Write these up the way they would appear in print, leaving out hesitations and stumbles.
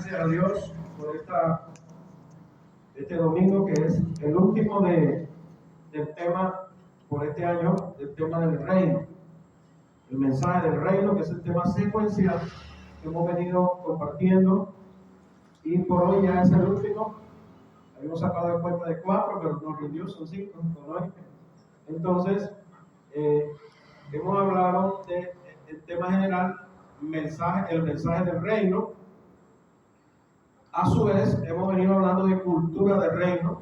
gracias a Dios por este domingo, que es el último del tema por este año, del tema del reino. El mensaje del reino, que es el tema secuencial que hemos venido compartiendo, y por hoy ya es el último. Habíamos sacado de cuenta de 4, pero nos rindió, son 5, ¿no? Entonces, hemos hablado del tema general, el mensaje del reino. A su vez, hemos venido hablando de cultura del reino,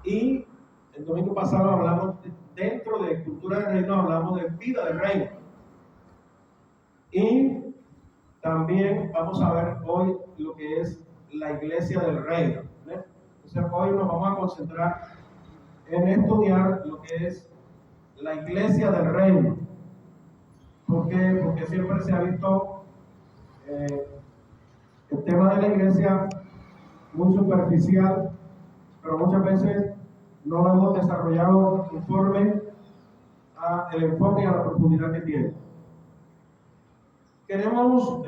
y el domingo pasado hablamos, dentro de cultura del reino, hablamos de vida del reino. Y también vamos a ver hoy lo que es la iglesia del reino. Entonces hoy nos vamos a concentrar en estudiar lo que es la iglesia del reino. ¿Por qué? Porque siempre se ha visto el tema de la iglesia muy superficial, pero muchas veces no lo hemos desarrollado conforme al enfoque y a la profundidad que tiene. Queremos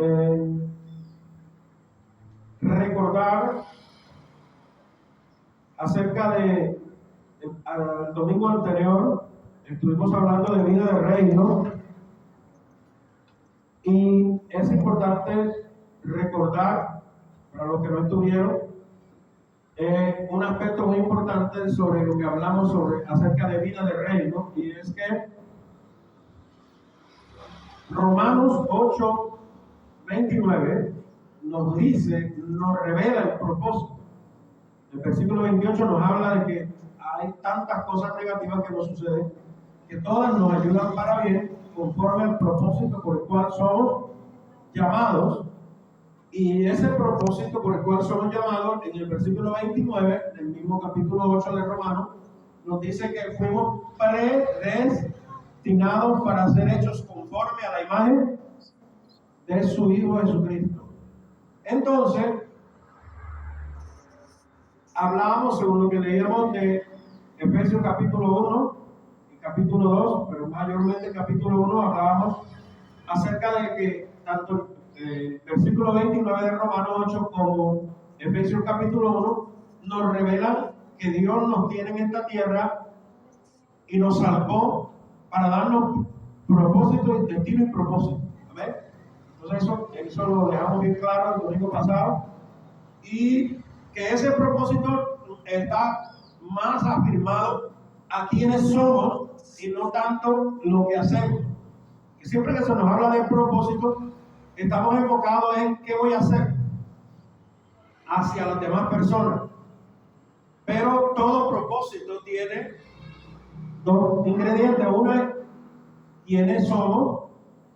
recordar acerca del domingo anterior. Estuvimos hablando de vida del reino, y es importante recordar, para los que no estuvieron, un aspecto muy importante sobre lo que hablamos acerca de vida del reino, y es que Romanos 8:29 nos revela el propósito. El versículo 28 nos habla de que hay tantas cosas negativas que nos suceden, que todas nos ayudan para bien, conforme al propósito por el cual somos llamados. Y ese propósito por el cual somos llamados, en el versículo 29 del mismo capítulo 8 de Romanos, nos dice que fuimos predestinados para ser hechos conforme a la imagen de su Hijo Jesucristo. Entonces, hablábamos, según lo que leíamos, de Efesios capítulo 1 y capítulo 2, pero mayormente capítulo 1 hablábamos acerca de que tanto versículo 29 de Romanos 8 como Efesios capítulo 1 nos revelan que Dios nos tiene en esta tierra y nos salvó para darnos propósito, destino y propósito. ¿Amén? Entonces eso lo dejamos bien claro el domingo pasado, y que ese propósito está más afirmado a quienes somos y no tanto lo que hacemos. Que siempre que se nos habla de propósito, estamos enfocados en qué voy a hacer hacia las demás personas. Pero todo propósito tiene dos ingredientes. Uno es quiénes somos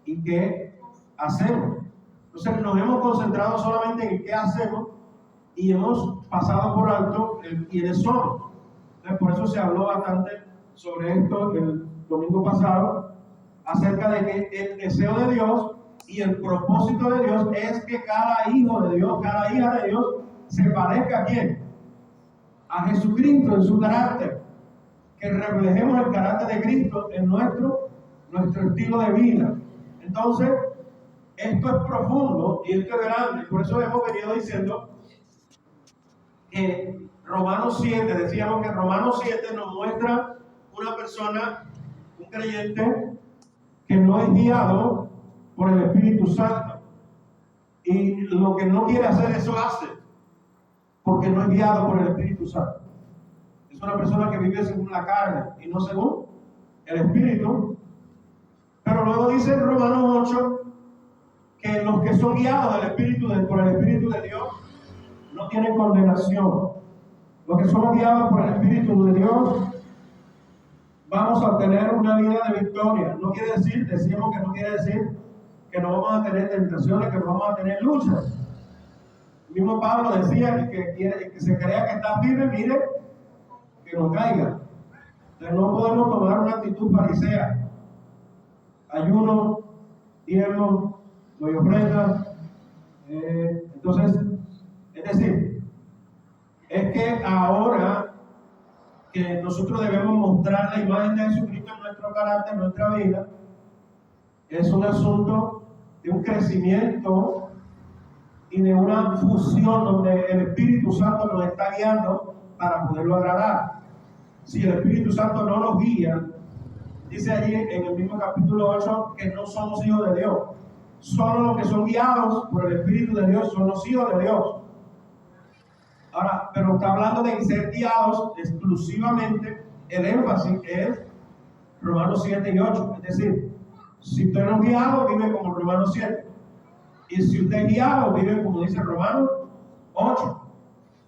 y qué hacemos. Entonces nos hemos concentrado solamente en qué hacemos y hemos pasado por alto el quiénes somos. Entonces, por eso se habló bastante sobre esto el domingo pasado, acerca de que el deseo de Dios y el propósito de Dios es que cada hijo de Dios, cada hija de Dios se parezca ¿a quién? A Jesucristo en su carácter, que reflejemos el carácter de Cristo en nuestro estilo de vida. Entonces, esto es profundo y esto es grande. Por eso hemos venido diciendo que Romanos 7, decíamos que Romanos 7 nos muestra una persona, un creyente, que no es guiado por el Espíritu Santo, y lo que no quiere hacer, eso hace, porque no es guiado por el Espíritu Santo. Es una persona que vive según la carne y no según el Espíritu. Pero luego dice en Romanos 8 que los que son guiados por el Espíritu de Dios no tienen condenación. Los que somos guiados por el Espíritu de Dios vamos a obtener una vida de victoria. No quiere decir, decíamos que no quiere decir que no vamos a tener tentaciones, que no vamos a tener luchas. El mismo Pablo decía que se crea que está firme, mire, que no caiga. Entonces no podemos tomar una actitud farisea. Ayuno, diezmo, doy ofrenda. Entonces, es decir, es que ahora que nosotros debemos mostrar la imagen de Jesucristo en nuestro carácter, en nuestra vida, es un asunto de un crecimiento y de una fusión donde el Espíritu Santo nos está guiando para poderlo agradar. Si el Espíritu Santo no nos guía, dice allí en el mismo capítulo 8 que no somos hijos de Dios. Solo los que son guiados por el Espíritu de Dios son los hijos de Dios. Ahora, pero está hablando de ser guiados exclusivamente, el énfasis es Romanos 7 y 8. Es decir, si usted no es guiado, vive como Romanos 7. Y si usted es guiado, vive como dice Romanos 8.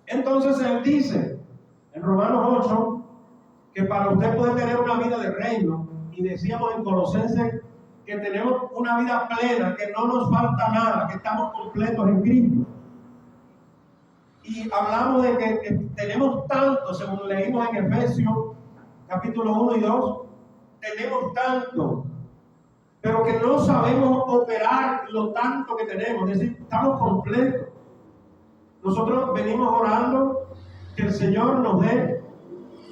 Entonces él dice en Romanos 8 que para usted poder tener una vida de reino, y decíamos en Colosenses que tenemos una vida plena, que no nos falta nada, que estamos completos en Cristo. Y hablamos de que tenemos tanto, según leímos en Efesios capítulo 1 y 2, tenemos tanto, pero que no sabemos operar lo tanto que tenemos, es decir, estamos completos. Nosotros venimos orando que el Señor nos dé,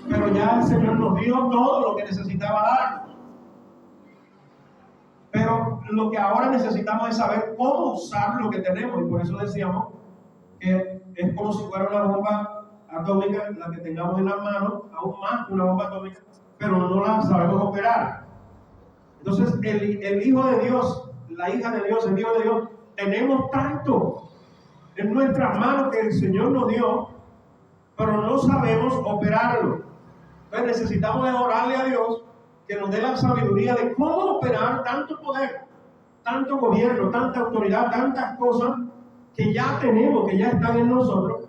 pero ya el Señor nos dio todo lo que necesitaba dar. Pero lo que ahora necesitamos es saber cómo usar lo que tenemos, y por eso decíamos que es como si fuera una bomba atómica la que tengamos en las manos, aún más que una bomba atómica, pero no la sabemos operar. Entonces el Hijo de Dios, la hija de Dios, el Hijo de Dios, tenemos tanto en nuestras manos que el Señor nos dio, pero no sabemos operarlo. Entonces necesitamos orarle a Dios que nos dé la sabiduría de cómo operar tanto poder, tanto gobierno, tanta autoridad, tantas cosas que ya tenemos, que ya están en nosotros,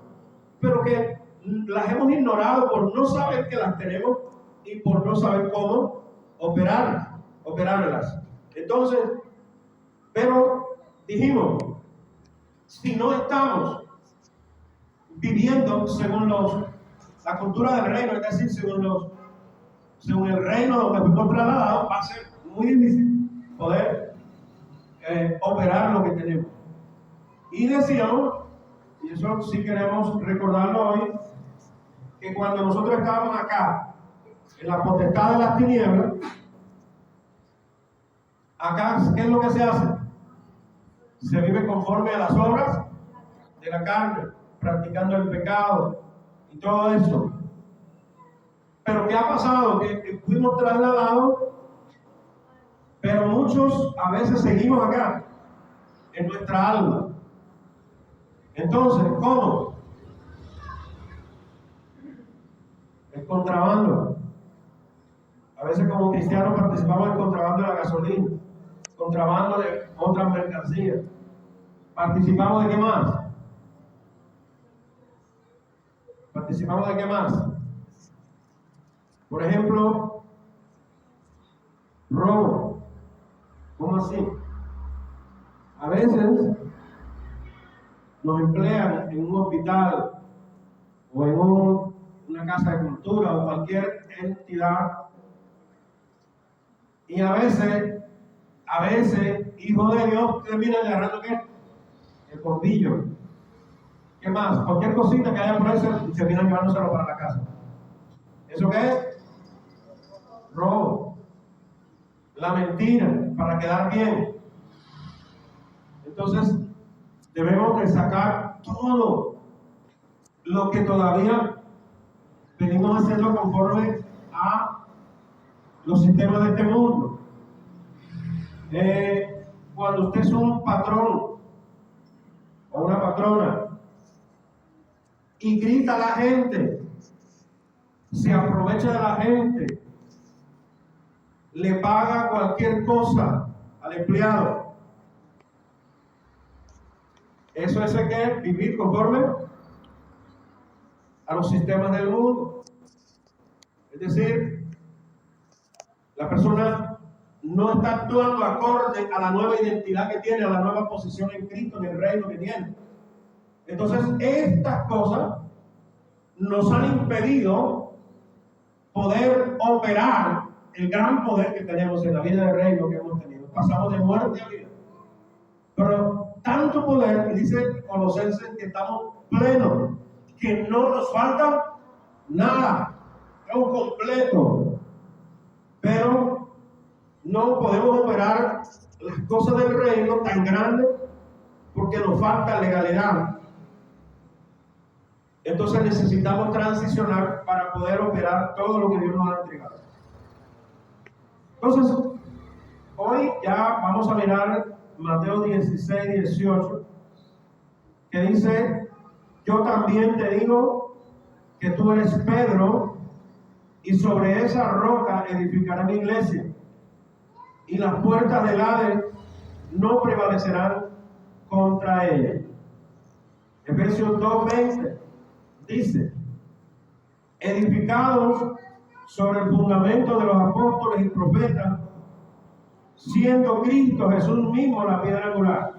pero que las hemos ignorado por no saber que las tenemos y por no saber cómo operarlas. Entonces, pero dijimos, si no estamos viviendo según la cultura del reino, es decir, según el reino donde fuimos trasladados, va a ser muy difícil poder operar lo que tenemos. Y decíamos, y eso sí queremos recordarlo hoy, que cuando nosotros estábamos acá, en la potestad de las tinieblas, acá, ¿qué es lo que se hace? Se vive conforme a las obras de la carne, practicando el pecado y todo eso. Pero ¿qué ha pasado? Que fuimos trasladados, pero muchos a veces seguimos acá, en nuestra alma. Entonces, ¿cómo? El contrabando. A veces como cristianos participamos en contrabando de la gasolina, contrabando de otras mercancías. ¿Participamos de qué más? ¿Participamos de qué más? Por ejemplo, robo. ¿Cómo así? A veces nos emplean en un hospital o en una casa de cultura o cualquier entidad, y a veces, hijo de Dios, termina agarrando ¿qué? El bombillo. ¿Qué más? Cualquier cosita que haya por ahí se termina llevándoselo para la casa. ¿Eso qué es? Robo. La mentira, para quedar bien. Entonces, debemos de sacar todo lo que todavía venimos haciendo conforme a los sistemas de este mundo. Cuando usted es un patrón o una patrona y grita a la gente, se aprovecha de la gente, le paga cualquier cosa al empleado, eso es que vivir conforme a los sistemas del mundo. Es decir, la persona no está actuando acorde a la nueva identidad que tiene, a la nueva posición en Cristo, en el reino que tiene. Entonces, estas cosas nos han impedido poder operar el gran poder que tenemos en la vida del reino que hemos tenido. Pasamos de muerte a vida. Pero tanto poder, que dice Colosenses, que estamos plenos, que no nos falta nada, estamos completos. Pero no podemos operar las cosas del reino tan grandes porque nos falta legalidad. Entonces necesitamos transicionar para poder operar todo lo que Dios nos ha entregado. Entonces, hoy ya vamos a mirar Mateo 16, 18, que dice: yo también te digo que tú eres Pedro, y sobre esa roca edificaré mi iglesia, y las puertas del Hades no prevalecerán contra ella. Efesios 2:20 dice: edificados sobre el fundamento de los apóstoles y profetas, siendo Cristo Jesús mismo la piedra angular.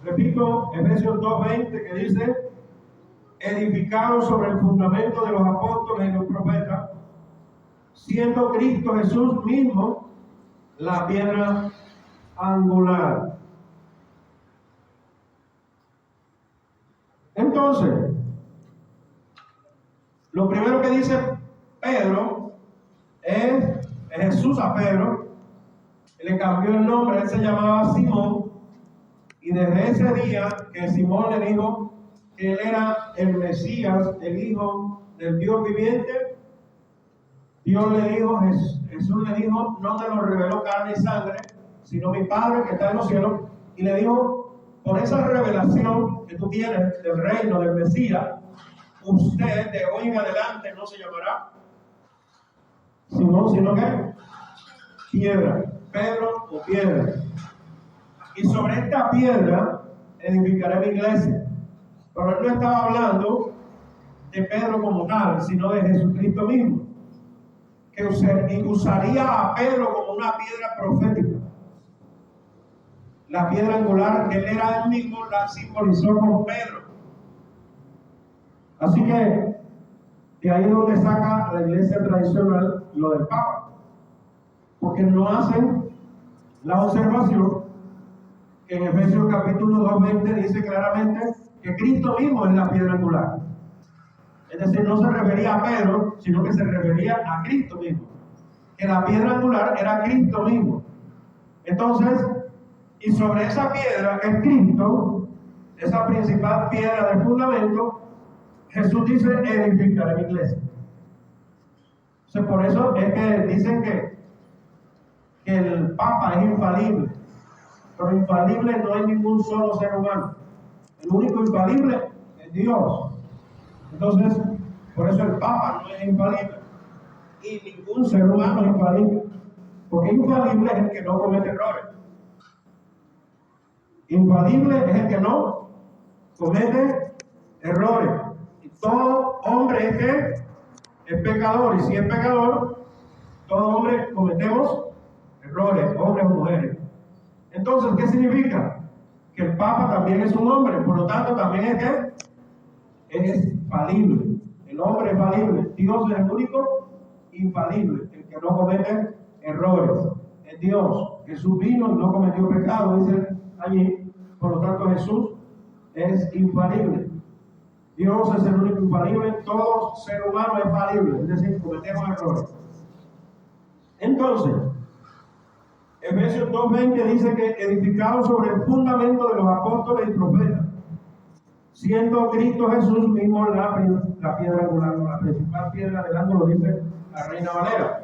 Repito, Efesios 2:20, que dice: edificados sobre el fundamento de los apóstoles y los profetas, siendo Cristo Jesús mismo la piedra angular. Entonces, lo primero que dice Pedro es Jesús a Pedro, le cambió el nombre, él se llamaba Simón, y desde ese día que Simón le dijo que él era el Mesías, el Hijo del Dios viviente, Dios le dijo, Jesús le dijo: no te lo reveló carne y sangre, sino mi Padre que está en los cielos. Y le dijo: por esa revelación que tú tienes del reino del Mesías, usted de hoy en adelante no se llamará Simón, sino que piedra, Pedro o piedra. Y sobre esta piedra edificaré mi iglesia. Pero él no estaba hablando de Pedro como tal, sino de Jesucristo mismo, que usaría a Pedro como una piedra profética. La piedra angular que él era él mismo la simbolizó con Pedro. Así que de ahí es donde saca la iglesia tradicional lo del Papa, porque no hacen la observación que en Efesios capítulo 2:20 dice claramente que Cristo mismo es la piedra angular. Es decir, no se refería a Pedro, sino que se refería a Cristo mismo, que la piedra angular era Cristo mismo. Entonces, y sobre esa piedra que es Cristo, esa principal piedra de fundamento, Jesús dice: edificaré mi iglesia. Entonces, por eso es que dicen que el Papa es infalible, pero infalible no hay ningún solo ser humano. El único infalible es Dios. Entonces, por eso el Papa no es infalible, y ningún ser humano es infalible, porque infalible es el que no comete errores. Infalible es el que no comete errores. Y todo hombre es que es pecador, y si es pecador, todo hombre cometemos errores, hombres o mujeres. Entonces, ¿qué significa? Que el Papa también es un hombre, por lo tanto también es que es falible. El hombre es falible. Dios es el único infalible, el que no comete errores. Es Dios. Jesús vino y no cometió pecado, dice allí. Por lo tanto, Jesús es infalible. Dios es el único infalible. Todo ser humano es falible, es decir, cometemos errores. Entonces, Efesios 2:20 dice que edificados sobre el fundamento de los apóstoles y profetas, siendo Cristo Jesús mismo la piedra angular, la principal piedra del ángulo, dice la Reina Valera.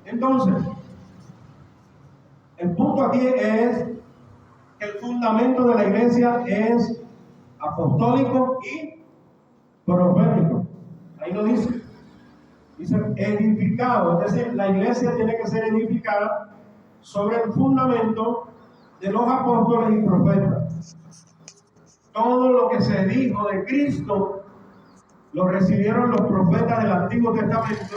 Entonces, el punto aquí es que el fundamento de la iglesia es apostólico y profético. Ahí lo dice. Dice edificado, es decir, la iglesia tiene que ser edificada sobre el fundamento de los apóstoles y profetas. Todo lo que se dijo de Cristo lo recibieron los profetas del Antiguo Testamento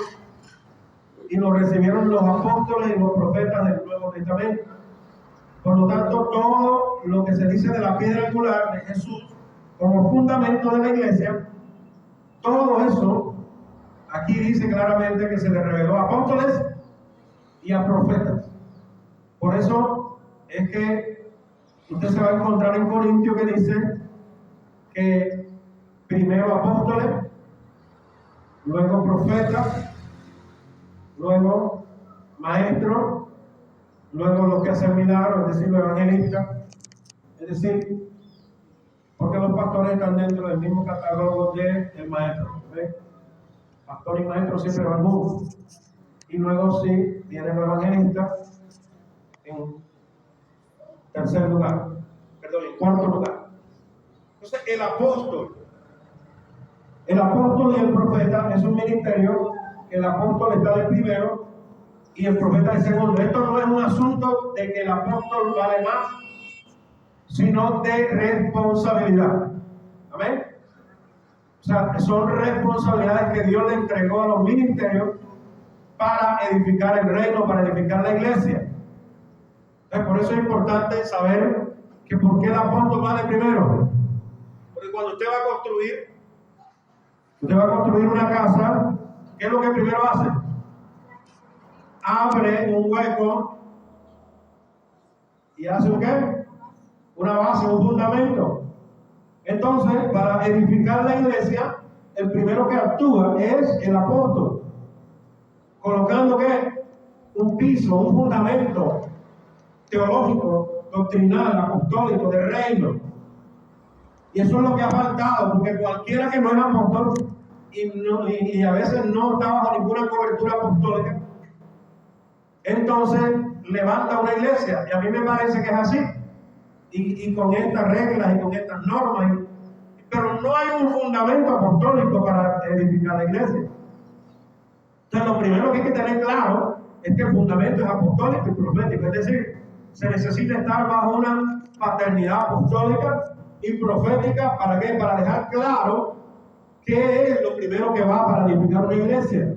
y lo recibieron los apóstoles y los profetas del Nuevo Testamento. Por lo tanto, todo lo que se dice de la piedra angular de Jesús como fundamento de la iglesia, todo eso aquí dice claramente que se le reveló a apóstoles y a profetas. Por eso es que usted se va a encontrar en Corintios que dice que primero apóstoles, luego profetas, luego maestros, luego los que hacen milagros, es decir, los evangelistas. Es decir, porque los pastores están dentro del mismo catálogo del maestro. ¿Ves? Pastor y maestro siempre van juntos. Y luego sí viene el evangelista en tercer lugar, perdón, en cuarto lugar. Entonces el apóstol y el profeta es un ministerio que el apóstol está de primero y el profeta de segundo. Esto no es un asunto de que el apóstol vale más, sino de responsabilidad. Amén. O sea, son responsabilidades que Dios le entregó a los ministerios para edificar el reino, para edificar la iglesia. Entonces, por eso es importante saber que por qué el apóstol va de primero. Porque cuando usted va a construir una casa, ¿qué es lo que primero hace? Abre un hueco y hace un ¿qué? Una base, un fundamento. Entonces, para edificar la iglesia, el primero que actúa es el apóstol, colocando ¿qué? Un piso, un fundamento teológico, doctrinal, apostólico, de reino. Y eso es lo que ha faltado, porque cualquiera que no es apóstol y a veces no está bajo ninguna cobertura apostólica, entonces levanta una iglesia, y a mí me parece que es así, y con estas reglas y con estas normas, pero no hay un fundamento apostólico para edificar la iglesia. Entonces lo primero que hay que tener claro es que el fundamento es apostólico y profético, es decir, se necesita estar bajo una paternidad apostólica y profética. ¿Para qué? Para dejar claro qué es lo primero que va para edificar una iglesia.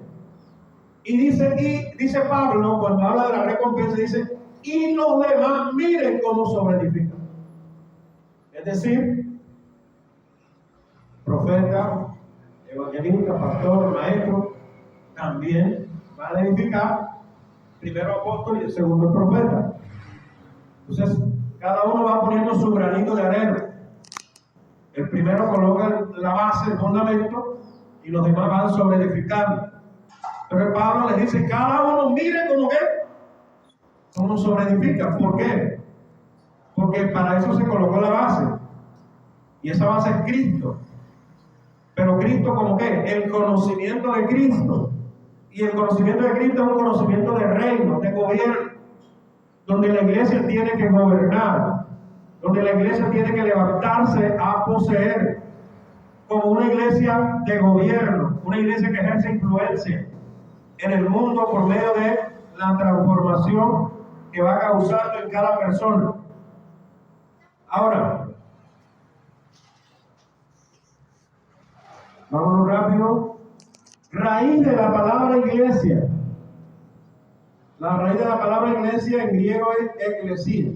Y dice Pablo, cuando habla de la recompensa, dice, y los demás miren cómo sobreedifican. Es decir, profeta, evangelista, pastor, maestro, también van a edificar, primero apóstol y el segundo el profeta. Entonces, cada uno va poniendo su granito de arena. El primero coloca la base, el fundamento, y los demás van sobreedificando. Pero Pablo les dice, cada uno mire cómo sobreedifica. ¿Por qué? Porque para eso se colocó la base. Y esa base es Cristo. Pero Cristo, ¿cómo qué? El conocimiento de Cristo. Y el conocimiento de Cristo es un conocimiento de reino, de gobierno, donde la iglesia tiene que gobernar, donde la iglesia tiene que levantarse a poseer, como una iglesia de gobierno, una iglesia que ejerce influencia en el mundo por medio de la transformación que va causando en cada persona. Ahora, vámonos rápido. Raíz de la palabra iglesia. La raíz de la palabra iglesia en griego es eclesia.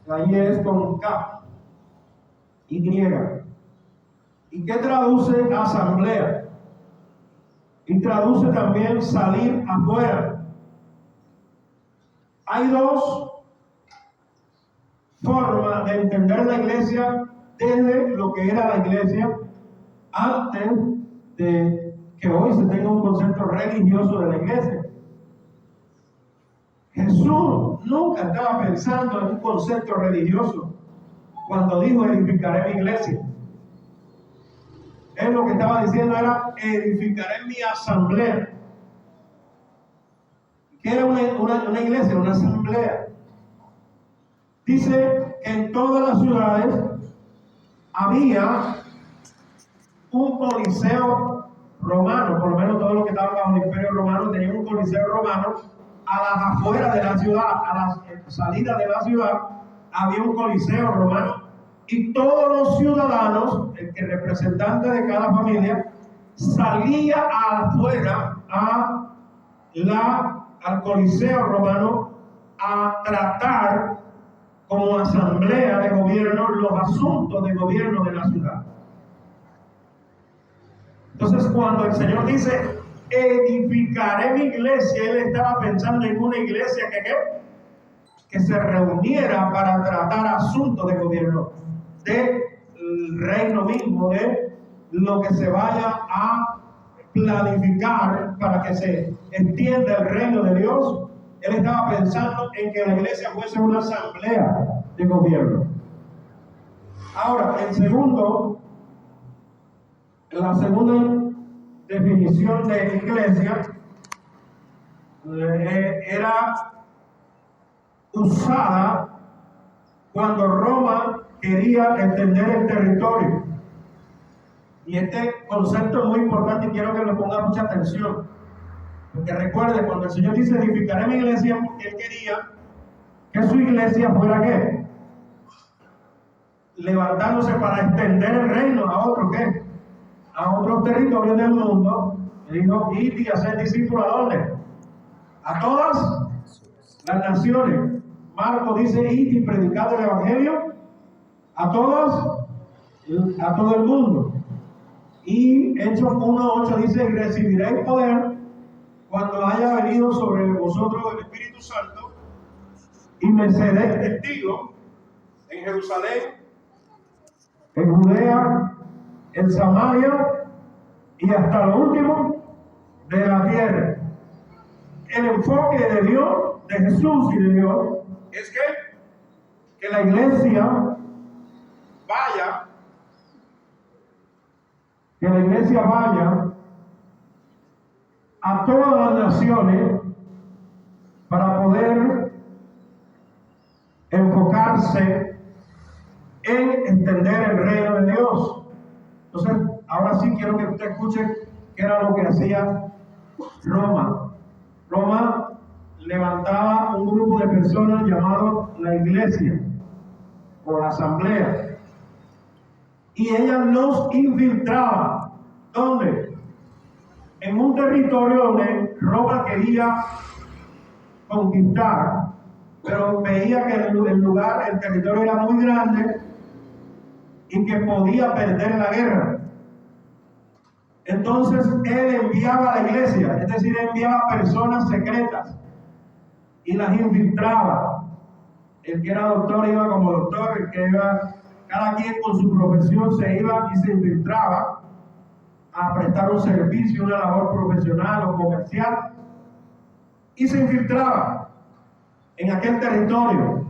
Ahí es con K, Y. ¿Y qué traduce asamblea? Y traduce también salir afuera. Hay dos formas de entender la iglesia desde lo que era la iglesia antes de que hoy se tenga un concepto religioso de la iglesia. Jesús nunca estaba pensando en un concepto religioso cuando dijo edificaré mi iglesia. Él lo que estaba diciendo era edificaré mi asamblea. ¿Qué era una iglesia? Una asamblea. Dice que en todas las ciudades había un coliseo romano, por lo menos todos los que estaban bajo el imperio romano tenían un coliseo romano. A las afueras de la ciudad, a las salidas de la ciudad, había un coliseo romano y todos los ciudadanos, el representante de cada familia, salía afuera al coliseo romano a tratar como asamblea de gobierno los asuntos de gobierno de la ciudad. Entonces, cuando el Señor dice edificaré mi iglesia, Él estaba pensando en una iglesia que se reuniera para tratar asuntos de gobierno, del reino mismo, de lo que se vaya a planificar para que se entienda el reino de Dios. Él estaba pensando en que la iglesia fuese una asamblea de gobierno. Ahora, la segunda definición de iglesia era usada cuando Roma quería extender el territorio. Y este concepto es muy importante y quiero que le ponga mucha atención. Porque recuerde, cuando el Señor dice edificaré mi iglesia, porque Él quería que su iglesia fuera ¿qué? Levantándose para extender el reino a otro ¿qué? A otros territorios del mundo. Le dijo, id y hacer discípulos ¿a dónde? A todas las naciones. Marcos dice, id y predicad el evangelio a todo el mundo. Y Hechos 1:8 dice, y recibiréis poder cuando haya venido sobre vosotros el Espíritu Santo, y me seréis testigos en Jerusalén, en Judea, en Samaria y hasta lo último de la tierra. El enfoque de Dios, de Jesús y de Dios, es que la iglesia vaya, a todas las naciones para poder enfocarse en extender el reino de Dios. Entonces, ahora sí quiero que usted escuche qué era lo que hacía Roma. Roma levantaba un grupo de personas llamado la iglesia o la asamblea, y ella los infiltraba. ¿Dónde? En un territorio donde Roma quería conquistar, pero veía que el territorio era muy grande y que podía perder la guerra. Entonces él enviaba a la iglesia, es decir, enviaba personas secretas y las infiltraba. El que era doctor iba como doctor, el que iba, cada quien con su profesión se iba y se infiltraba a prestar un servicio, una labor profesional o comercial, y se infiltraba en aquel territorio.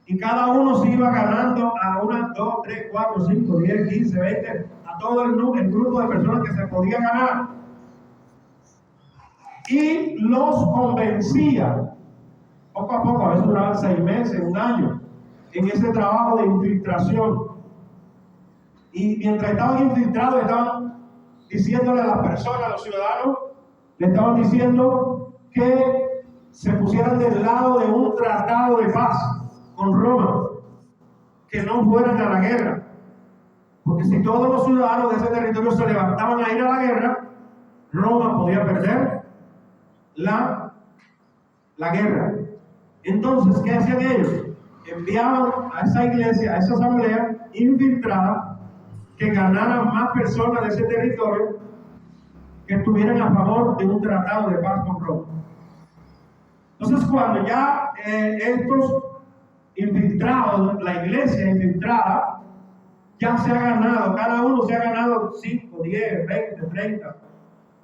Y cada uno se iba ganando a 1, 2, 3, 4, 5, 10, 15, 20, a todo el grupo de personas que se podía ganar. Y los convencía, poco a poco, a veces duraban 6 meses, 1 año, en ese trabajo de infiltración. Y mientras estaban infiltrados, estaban diciéndole a las personas, a los ciudadanos, le estaban diciendo que se pusieran del lado de un tratado de paz con Roma, que no fueran a la guerra, porque si todos los ciudadanos de ese territorio se levantaban a ir a la guerra, Roma podía perder la guerra. Entonces, ¿qué hacían ellos? Enviaban a esa iglesia, a esa asamblea infiltrada, que ganaran más personas de ese territorio, que estuvieran a favor de un tratado de paz con Roma. Entonces, cuando ya estos infiltrados, la iglesia infiltrada, ya se ha ganado, cada uno se ha ganado 5, 10, 20, 30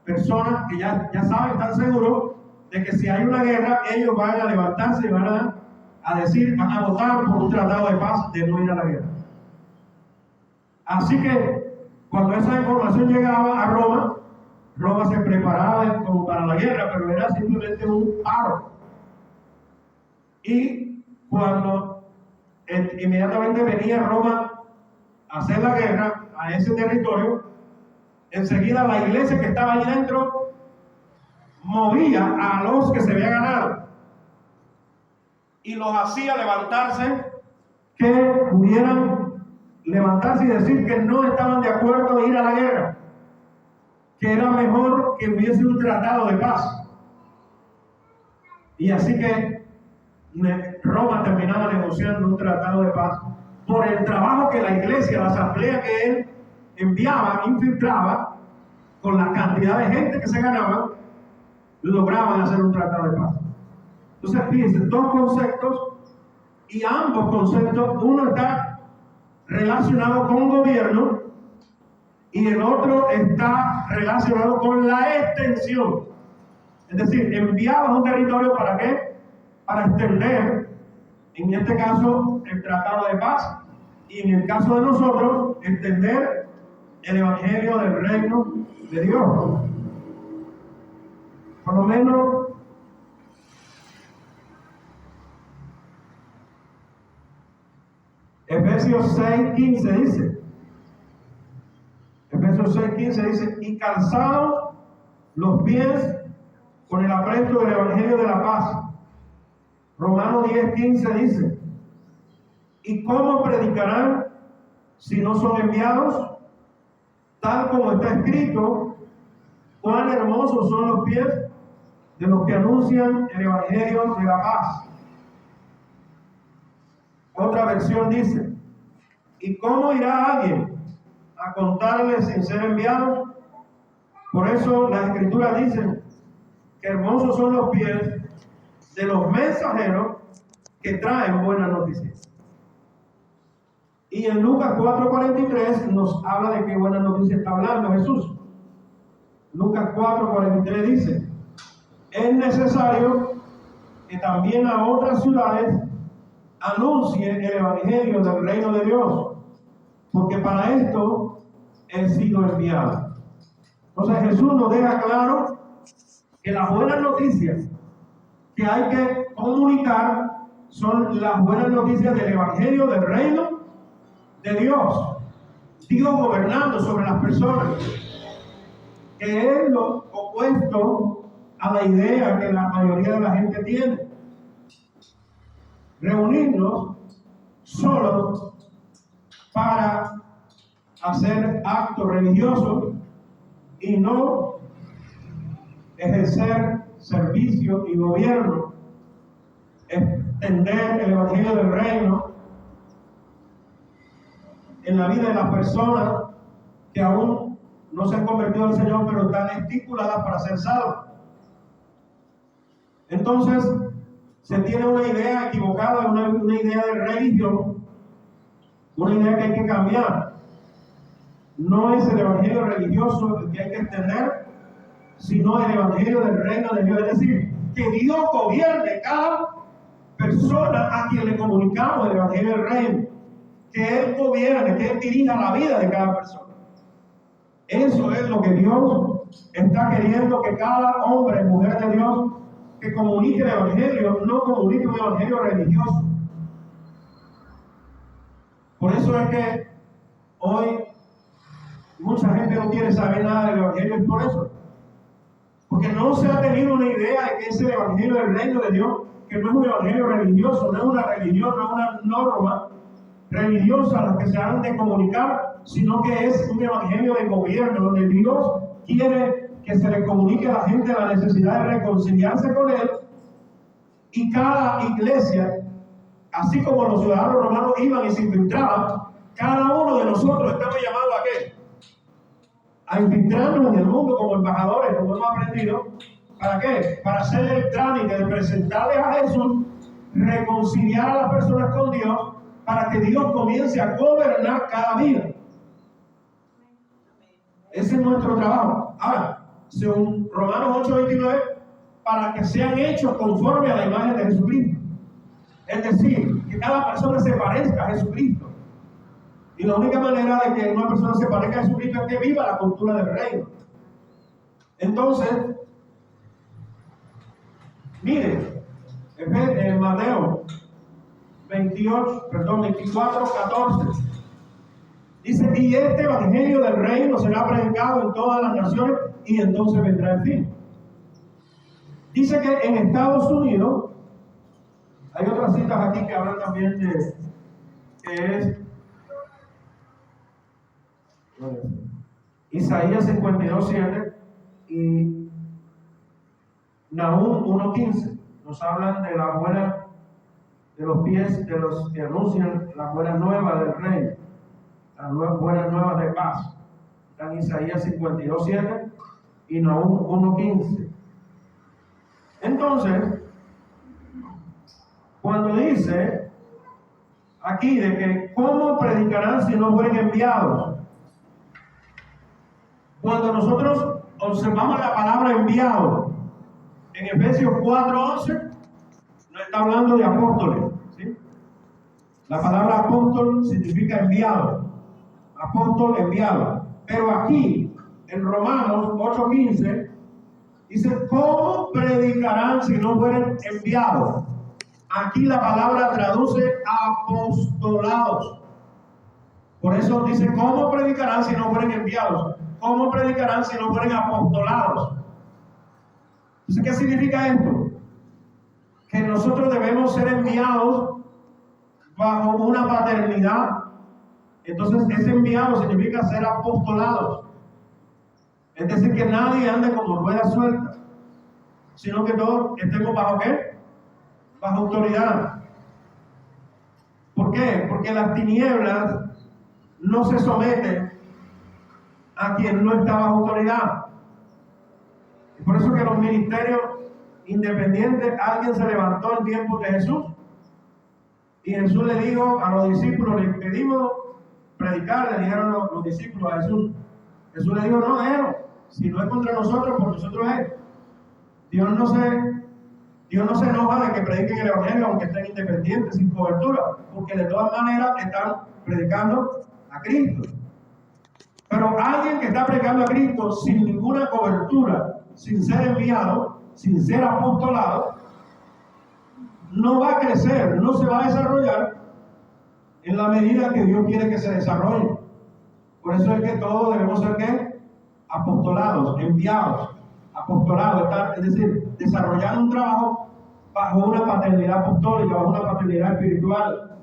personas que ya saben, están seguros de que si hay una guerra, ellos van a levantarse y van a decir, van a votar por un tratado de paz de no ir a la guerra. Así que cuando esa información llegaba a Roma, Roma se preparaba como para la guerra, pero era simplemente un paro. Y cuando inmediatamente venía Roma a hacer la guerra a ese territorio, enseguida la iglesia que estaba allí dentro movía a los que se había ganado y los hacía levantarse, que pudieran levantarse y decir que no estaban de acuerdo en ir a la guerra, que era mejor que hubiese un tratado de paz. Y así que Roma terminaba negociando un tratado de paz por el trabajo que la iglesia, la asamblea que él enviaba, infiltraba, con la cantidad de gente que se ganaba, lograban hacer un tratado de paz. Entonces, fíjense, 2 conceptos, y ambos conceptos, uno está relacionado con gobierno y el otro está relacionado con la extensión. Es decir, enviaba a un territorio ¿para qué? Para extender, en este caso, el tratado de paz. y en el caso de nosotros, extender el evangelio del reino de Dios. Por lo menos Efesios 6:15 dice, Efesios 6:15 dice, y calzados los pies con el apresto del evangelio de la paz. Romanos 10:15 dice, ¿y cómo predicarán si no son enviados? Tal como está escrito, cuán hermosos son los pies de los que anuncian el evangelio de la paz. Otra versión dice, ¿y cómo irá alguien a contarles sin ser enviado? Por eso las escrituras dicen que hermosos son los pies de los mensajeros que traen buenas noticias. Y en Lucas 4:43 nos habla de qué buenas noticias está hablando Jesús. Lucas 4:43 dice, es necesario que también a otras ciudades anuncie el evangelio del reino de Dios, porque para esto he sido enviado. Entonces Jesús nos deja claro que las buenas noticias que hay que comunicar son las buenas noticias del evangelio del reino de Dios. Dios gobernando sobre las personas, que es lo opuesto a la idea que la mayoría de la gente tiene. Reunirnos solo para hacer actos religiosos y no ejercer servicio y gobierno, extender el evangelio del reino en la vida de las personas que aún no se han convertido al Señor, pero están estipuladas para ser salvas. Entonces, se tiene una idea equivocada, una idea de religión, una idea que hay que cambiar. No es el evangelio religioso el que hay que extender, sino el evangelio del reino de Dios. Es decir, que Dios gobierne cada persona a quien le comunicamos el evangelio del reino. Que Él gobierne, que Él dirija la vida de cada persona. Eso es lo que Dios está queriendo, que cada hombre y mujer de Dios que comunique el evangelio, no comunique un evangelio religioso. Por eso es que hoy mucha gente no quiere saber nada del evangelio, es por eso. Porque no se ha tenido una idea de que es el evangelio del reino de Dios, que no es un evangelio religioso, no es una religión, no es una norma religiosa la que se han de comunicar, sino que es un evangelio de gobierno, donde Dios quiere que se le comunique a la gente la necesidad de reconciliarse con Él, y cada iglesia, así como los ciudadanos romanos iban y se infiltraban, cada uno de nosotros estamos llamados ¿a qué? A infiltrarnos en el mundo como embajadores, como hemos aprendido. ¿Para qué? Para hacer el trámite de presentarles a Jesús, reconciliar a las personas con Dios, para que Dios comience a gobernar cada vida. Ese es nuestro trabajo. Ahora, según Romanos 8:29, para que sean hechos conforme a la imagen de Jesucristo. Es decir, que cada persona se parezca a Jesucristo. Y la única manera de que una persona se parezca a Jesucristo es que viva la cultura del reino. Entonces, miren, en Mateo 24:14 dice, y este evangelio del reino será predicado en todas las naciones y entonces vendrá el fin. Dice que en Estados Unidos, hay otras citas aquí que hablan también de que es Isaías 52:7 y Nahum 1:15 nos hablan de la buena, de los pies de los que anuncian las buenas nuevas del reino, las buenas nuevas de paz. Están Isaías 52:7 y Nahum 1:15. Entonces, cuando dice aquí de que cómo predicarán si no fueren enviados, cuando nosotros observamos la palabra enviado en Efesios 4:11, no está hablando de apóstoles, ¿sí? La palabra apóstol significa enviado. Apóstol enviado. Pero aquí, en Romanos 8:15, dice, ¿cómo predicarán si no fueren enviados? Aquí la palabra traduce apostolados. Por eso dice, ¿cómo predicarán si no fueren enviados? ¿Cómo predicarán si no fueren apostolados? Entonces, ¿qué significa esto? Que nosotros debemos ser enviados bajo una paternidad. Entonces, ese enviado significa ser apostolados. Es decir, que nadie ande como rueda suelta, sino que todos estemos bajo ¿qué? Bajo autoridad. ¿Por qué? Porque las tinieblas no se someten a quien no está bajo autoridad. Y por eso que los ministerios independientes, alguien se levantó en tiempo de Jesús y Jesús le dijo a los discípulos, les pedimos predicar, le dijeron los discípulos a Jesús. Jesús le dijo, no, si no es contra nosotros, por nosotros es. Dios no se enoja de que prediquen el evangelio aunque estén independientes, sin cobertura, porque de todas maneras están predicando a Cristo. Pero alguien que está predicando a Cristo sin ninguna cobertura, sin ser enviado, sin ser apostolado, no va a crecer, no se va a desarrollar en la medida que Dios quiere que se desarrolle. Por eso es que todos debemos ser ¿qué? Apostolados, enviados, apostolados, es decir, desarrollar un trabajo bajo una paternidad apostólica, bajo una paternidad espiritual,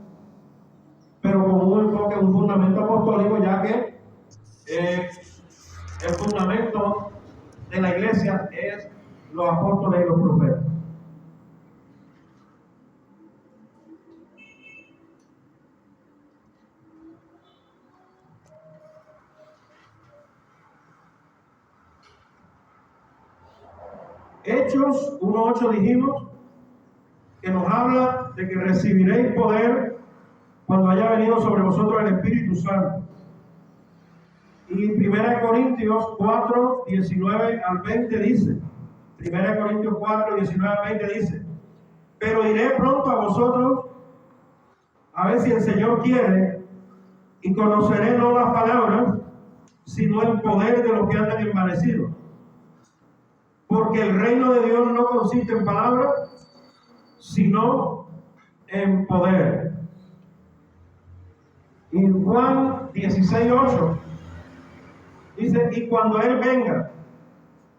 pero con un enfoque, un fundamento apostólico, ya que el fundamento de la iglesia es los apóstoles y los profetas. Hechos 1:8 dijimos que nos habla de que recibiréis poder cuando haya venido sobre vosotros el Espíritu Santo. Y 1 Corintios 4:19-20 dice, 1 Corintios 4:19-20 dice, pero iré pronto a vosotros a ver si el Señor quiere, y conoceré no las palabras, sino el poder de los que andan envanecidos. Porque el reino de Dios no consiste en palabras, sino en poder. Y Juan 16:8 dice, y cuando Él venga,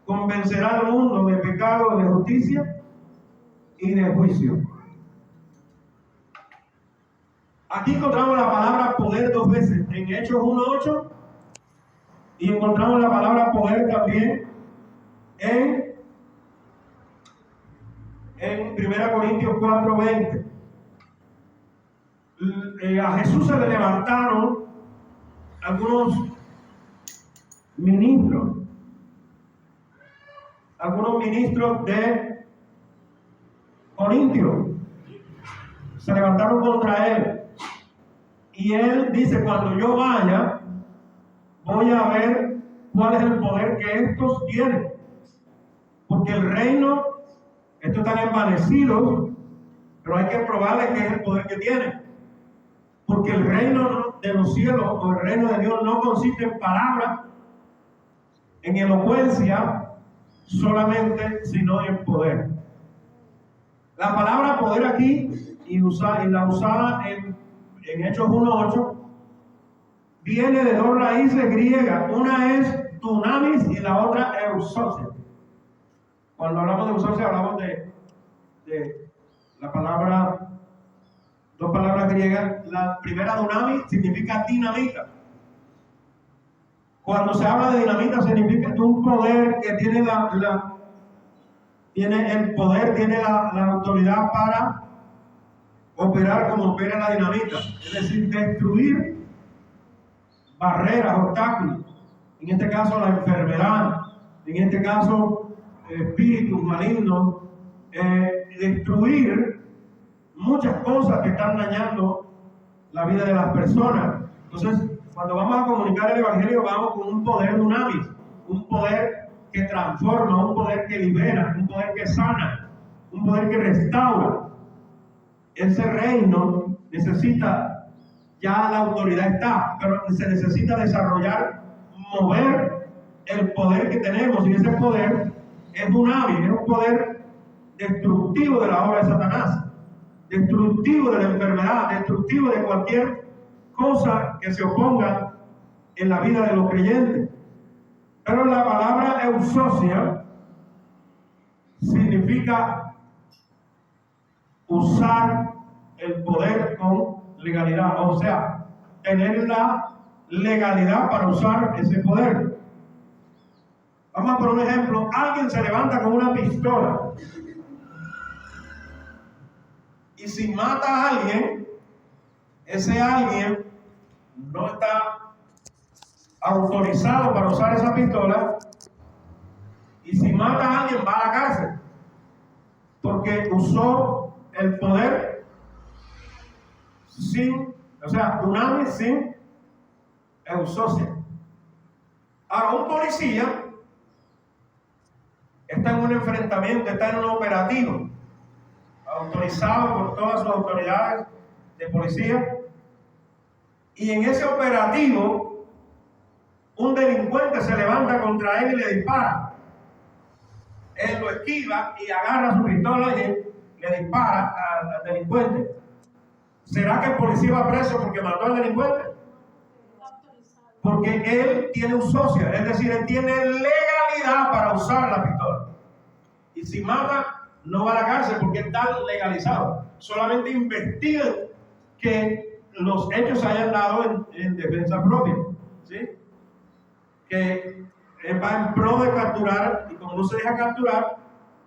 convencerá al mundo de pecado, de justicia y de juicio. Aquí encontramos la palabra poder dos veces, en Hechos 1:8, y encontramos la palabra poder también en 1 Corintios 4:20. A Jesús se le levantaron algunos ministros de Corintio. Se levantaron contra él. Y él dice, cuando yo vaya, voy a ver cuál es el poder que estos tienen. Porque el reino, estos están envanecidos, pero hay que probarles qué es el poder que tienen. Porque el reino de los cielos o el reino de Dios no consiste en palabras, en elocuencia solamente, sino en poder. La palabra poder aquí, y la usada en Hechos 1:8, viene de dos raíces griegas. Una es dunamis y la otra eusocia. Cuando hablamos de eusocia hablamos de la palabra, dos palabras griegas. La primera, dunamis, significa dinamita. Cuando se habla de dinamita significa que un poder que tiene tiene el poder, tiene la autoridad para operar como opera la dinamita, es decir, destruir barreras, obstáculos, en este caso la enfermedad, en este caso espíritus malignos, destruir muchas cosas que están dañando la vida de las personas. Entonces, cuando vamos a comunicar el evangelio, vamos con un poder dunamis, un poder que transforma, un poder que libera, un poder que sana, un poder que restaura. Ese reino ya la autoridad está, pero se necesita desarrollar, mover el poder que tenemos, y ese poder es un hábil, es un poder destructivo de la obra de Satanás, destructivo de la enfermedad, destructivo de cualquier cosa que se oponga en la vida de los creyentes. Pero la palabra eusocia significa usar el poder con legalidad, o sea, tener la legalidad para usar ese poder. Vamos a poner un ejemplo. Alguien se levanta con una pistola y si mata a alguien, ese alguien no está autorizado para usar esa pistola, y si mata a alguien va a la cárcel porque usó el poder dunamis sin eusocia. Ahora, un policía está en un enfrentamiento, está en un operativo autorizado por todas sus autoridades de policía, y en ese operativo un delincuente se levanta contra él y le dispara. Él lo esquiva y agarra su pistola y le dispara al delincuente. ¿Será que el policía va preso porque mató al delincuente? Porque él tiene un socio, es decir, él tiene legalidad para usar la pistola. Y si mata, no va a la cárcel porque está legalizado. Solamente investigan que los hechos se hayan dado en defensa propia, ¿sí? Que él va en pro de capturar, y como no se deja capturar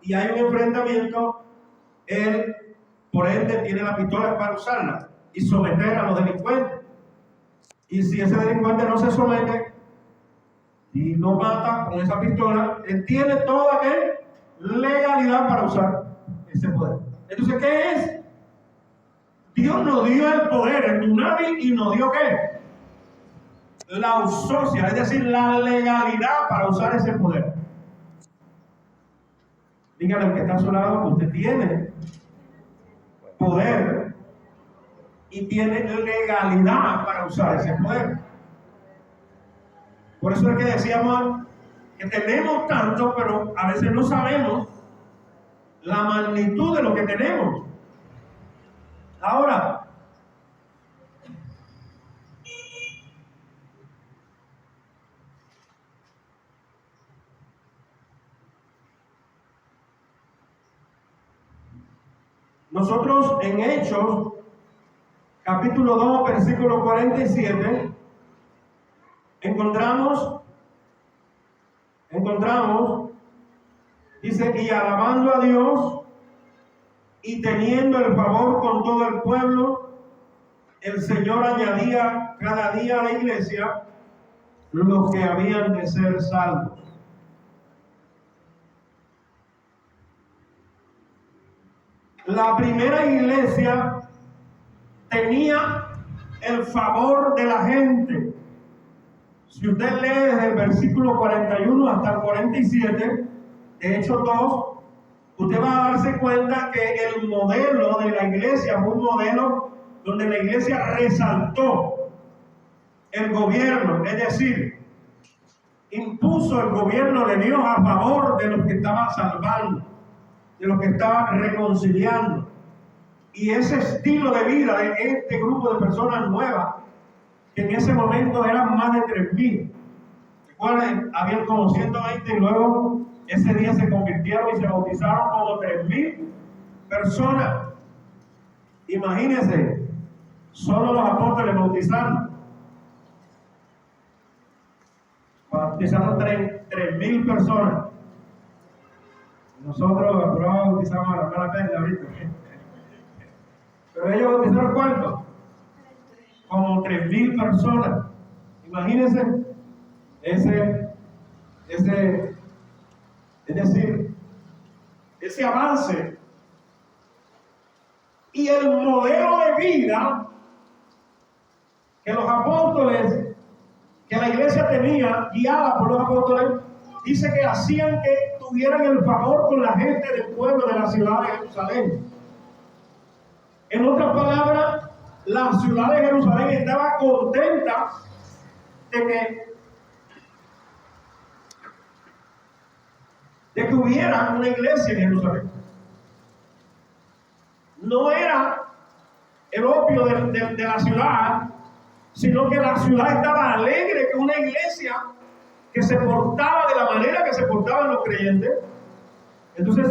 y hay un enfrentamiento, él por ende tiene la pistola para usarla y someter a los delincuentes. Y si ese delincuente no se somete y no mata con esa pistola, él tiene toda legalidad para usar ese poder. Entonces, ¿qué es? Dios nos dio el poder, el dunamis, y nos dio ¿qué? La eusocia, es decir, la legalidad para usar ese poder. Dígale al que está a su lado que usted tiene poder y tiene legalidad para usar ese poder. Por eso es que decíamos que tenemos tanto, pero a veces no sabemos la magnitud de lo que tenemos. Ahora, nosotros en Hechos, capítulo 2, versículo 47, encontramos, dice, y alabando a Dios y teniendo el favor con todo el pueblo, el Señor añadía cada día a la iglesia los que habían de ser salvos. La primera iglesia tenía el favor de la gente. Si usted lee desde el versículo 41 hasta el 47, de Hechos 2, usted va a darse cuenta que el modelo de la iglesia fue un modelo donde la iglesia resaltó el gobierno, es decir, impuso el gobierno de Dios a favor de los que estaban salvando, de los que estaban reconciliando. Y ese estilo de vida de este grupo de personas nuevas, que en ese momento eran más de 3,000. Recuerden, habían como 120 y luego ese día se convirtieron y se bautizaron como 3,000 personas. Imagínense, solo los apóstoles bautizaron. Bautizaron 3,000 personas. Nosotros bautizamos a la hermana Penda ahorita. Pero ellos bautizaron ¿cuánto? Como 3,000 personas. Imagínense es decir, ese avance y el modelo de vida que los apóstoles, que la iglesia tenía, guiada por los apóstoles, dice que hacían que tuvieran el favor con la gente del pueblo de la ciudad de Jerusalén. En otras palabras, la ciudad de Jerusalén estaba contenta de que hubiera una iglesia en Jerusalén. No era el opio de la ciudad, sino que la ciudad estaba alegre que una iglesia que se portaba de la manera que se portaban los creyentes. Entonces,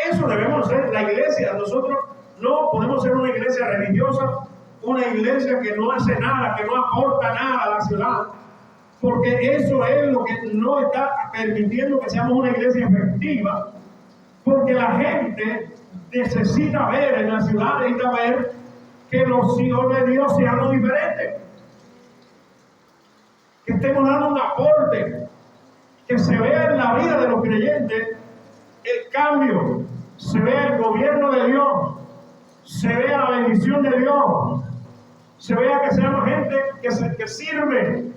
eso debemos ser la iglesia. Nosotros no podemos ser una iglesia religiosa, una iglesia que no hace nada, que no aporta nada a la ciudad, porque eso es lo que no está permitiendo que seamos una iglesia efectiva, porque la gente necesita ver en la ciudad, necesita ver que los hijos de Dios sean algo diferente, que estemos dando un aporte, que se vea en la vida de los creyentes el cambio, se vea el gobierno de Dios, se vea la bendición de Dios, se vea que seamos gente que sirve.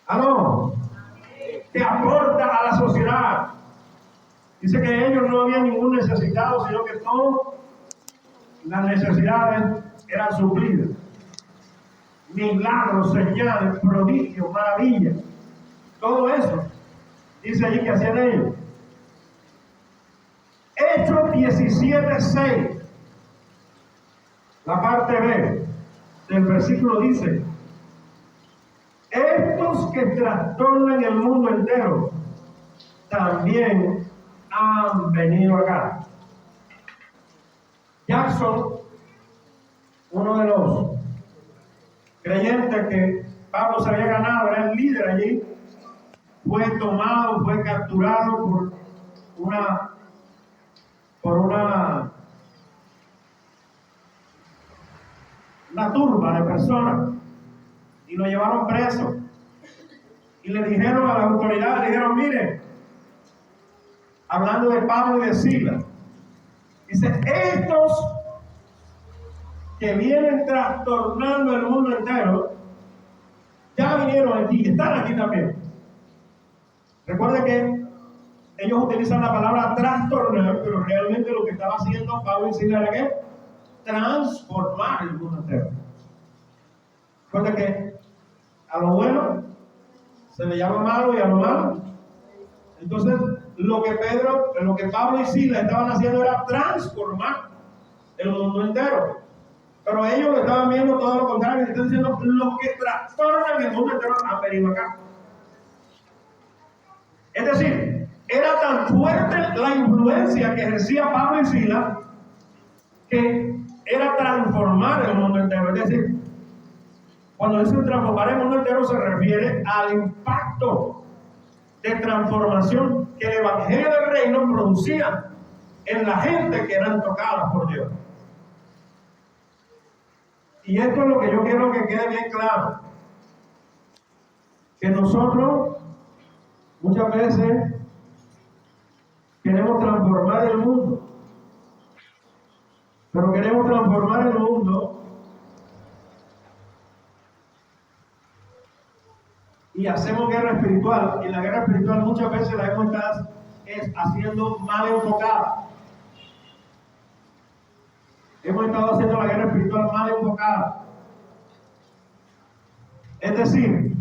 ¿Aló? Que aporta a la sociedad. Dice que ellos no habían ningún necesitado, sino que todas las necesidades eran suplidas. Milagros, señales, prodigios, maravillas. Todo eso, dice allí que hacían ellos. Hechos 17:6, la parte B del versículo dice: estos que trastornan el mundo entero también han venido acá. Jackson, uno de los creyentes que Pablo se había ganado, era el líder allí, fue tomado, fue capturado por una turba de personas y lo llevaron preso y le dijeron a las autoridades, le dijeron: mire, hablando de Pablo y de Silas, dice, estos que vienen trastornando el mundo entero ya vinieron aquí, están aquí también. Recuerde que ellos utilizan la palabra trastornar, pero realmente lo que estaba haciendo Pablo y Silas era ¿qué? Transformar el mundo entero. Recuerde que a lo bueno se le llama malo y a lo malo. Entonces, lo que Pablo y Silas estaban haciendo era transformar el mundo entero. Pero ellos lo estaban viendo todo lo contrario. Están diciendo: los que trastornan el mundo entero han venido acá. Es decir, era tan fuerte la influencia que ejercía Pablo y Silas que era transformar el mundo entero. Es decir, cuando dice transformar el mundo entero se refiere al impacto de transformación que el evangelio del reino producía en la gente que eran tocadas por Dios. Y esto es lo que yo quiero que quede bien claro, que nosotros muchas veces queremos transformar el mundo, pero queremos transformar el mundo y hacemos guerra espiritual, y la guerra espiritual muchas veces la hemos estado haciendo mal enfocada. Hemos estado haciendo la guerra espiritual mal enfocada. Es decir,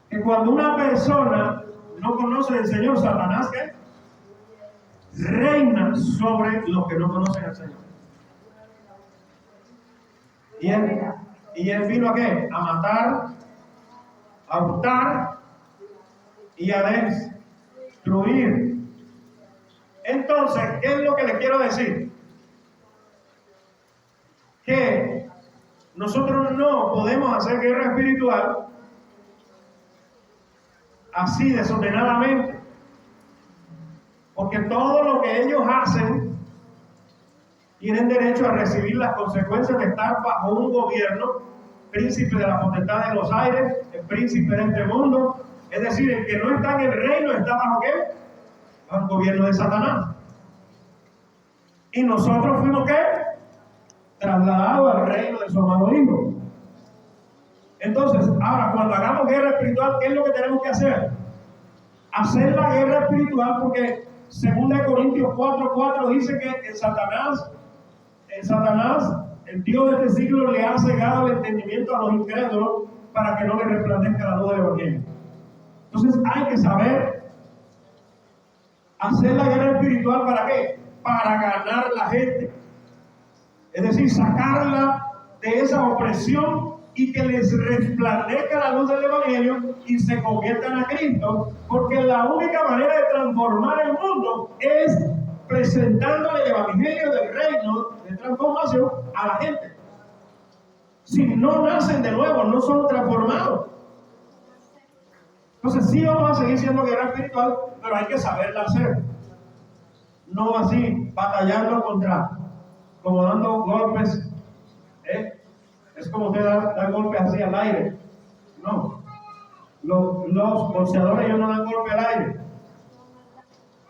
que cuando una persona no conoce al Señor, Satanás ¿qué? Reina sobre los que no conocen al Señor. Y él vino ¿a qué? A matar, a hurtar y a destruir. Entonces, ¿qué es lo que les quiero decir? Que nosotros no podemos hacer guerra espiritual así desordenadamente, porque todo lo que ellos hacen tienen derecho a recibir las consecuencias de estar bajo un gobierno, príncipe de la potestad de los aires, el príncipe de este mundo. Es decir, el que no está en el reino está bajo ¿qué? Bajo el gobierno de Satanás. Y nosotros fuimos ¿qué? Trasladados al reino de su amado Hijo. Entonces, ahora cuando hagamos guerra espiritual, ¿qué es lo que tenemos que hacer? Hacer la guerra espiritual, porque 2 Corintios 4:4 dice que el Satanás Satanás, el Dios de este siglo, le ha cegado el entendimiento a los incrédulos para que no le resplandezca la luz del Evangelio. Entonces hay que saber hacer la guerra espiritual. ¿Para qué? Para ganar la gente. Es decir, sacarla de esa opresión y que les resplandezca la luz del Evangelio y se conviertan a Cristo, porque la única manera de transformar el mundo es presentándole el Evangelio del reino de transformación a la gente. Si no nacen de nuevo, no son transformados. Entonces sí vamos a seguir siendo guerra espiritual, pero hay que saberla hacer. No así, batallando como dando golpes. Es como usted da golpes así al aire. No. Los boxeadores ellos no dan golpe al aire.